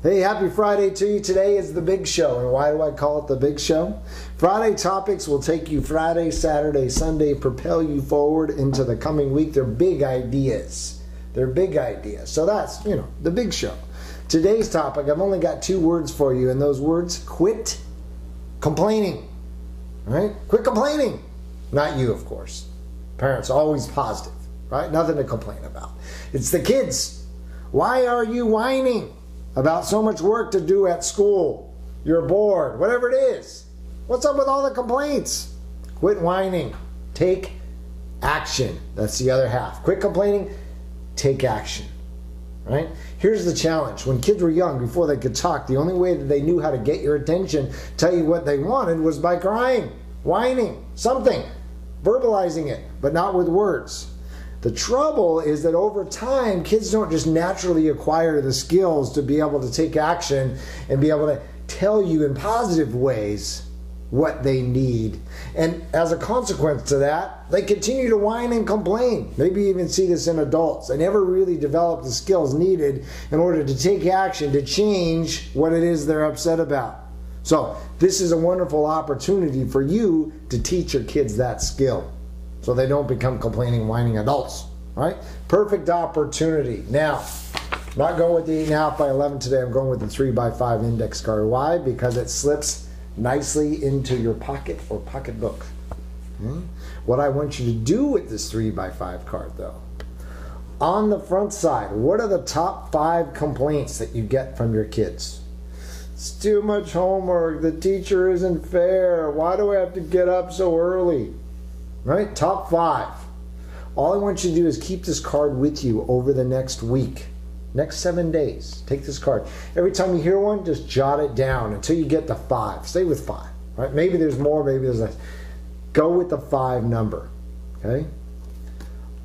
Hey, happy Friday to you. Today is the big show. And why do I call it the big show? Friday topics will take you Friday, Saturday, Sunday, propel you forward into the coming week. They're big ideas. They're big ideas. So that's, the big show. Today's topic, I've only got 2 words for you, and those words, quit complaining. All right? Quit complaining. Not you, of course. Parents, always positive, right? Nothing to complain about. It's the kids. Why are you whining about so much work to do at school? You're bored, whatever it is. What's up with all the complaints? Quit whining. Take action. That's the other half. Quit complaining. Take action. Right? Here's the challenge. When kids were young, before they could talk, the only way that they knew how to get your attention, tell you what they wanted, was by crying, whining, something, verbalizing it, but not with words. The trouble is that over time, kids don't just naturally acquire the skills to be able to take action and be able to tell you in positive ways what they need. And as a consequence to that, they continue to whine and complain. Maybe you even see this in adults. They never really develop the skills needed in order to take action to change what it is they're upset about. So this is a wonderful opportunity for you to teach your kids that skill, so they don't become complaining, whining adults, right? Perfect opportunity. Now, I'm not going with the 8.5 by 11 today. I'm going with the 3 by 5 index card. Why? Because it slips nicely into your pocket or pocketbook. What I want you to do with this 3 by 5 card, though, on the front side, what are the top 5 complaints that you get from your kids? It's too much homework. The teacher isn't fair. Why do I have to get up so early? Right? Top 5. All I want you to do is keep this card with you over the next week. Next 7 days. Take this card. Every time you hear one, just jot it down until you get to 5. Stay with 5. Right? Maybe there's more, maybe there's less. Go with the 5 number. Okay?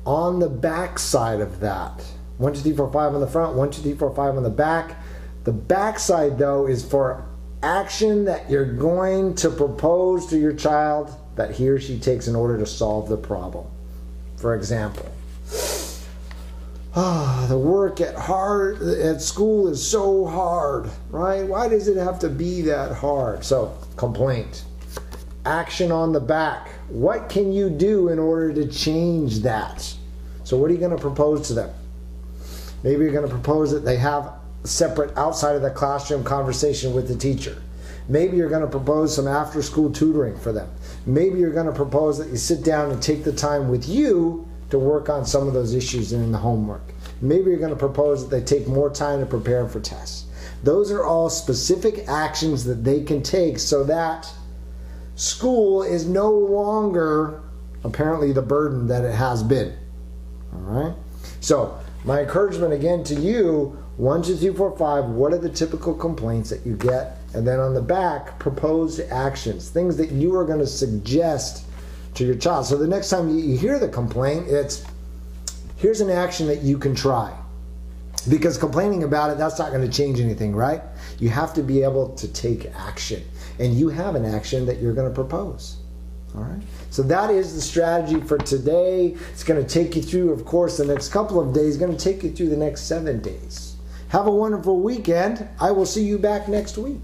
On the back side of that, 1, 2, 3, 4, 5 on the front, 1, 2, 3, 4, 5 on the back. The back side, though, is for action that you're going to propose to your child that he or she takes in order to solve the problem. For example, the work at school is so hard, right? Why does it have to be that hard? So, complaint. Action on the back. What can you do in order to change that? So what are you going to propose to them? Maybe you're going to propose that they have a separate outside of the classroom conversation with the teacher. Maybe you're going to propose some after-school tutoring for them. Maybe you're going to propose that you sit down and take the time with you to work on some of those issues in the homework. Maybe you're going to propose that they take more time to prepare for tests. Those are all specific actions that they can take so that school is no longer apparently the burden that it has been. All right? So my encouragement again to you, 1, 2, 3, 4, 5, what are the typical complaints that you get? And then on the back, proposed actions, things that you are going to suggest to your child. So the next time you hear the complaint, it's, here's an action that you can try. Because complaining about it, that's not going to change anything, right? You have to be able to take action. And you have an action that you're going to propose. All right? So that is the strategy for today. It's going to take you through, of course, the next couple of days. It's going to take you through the next 7 days. Have a wonderful weekend. I will see you back next week.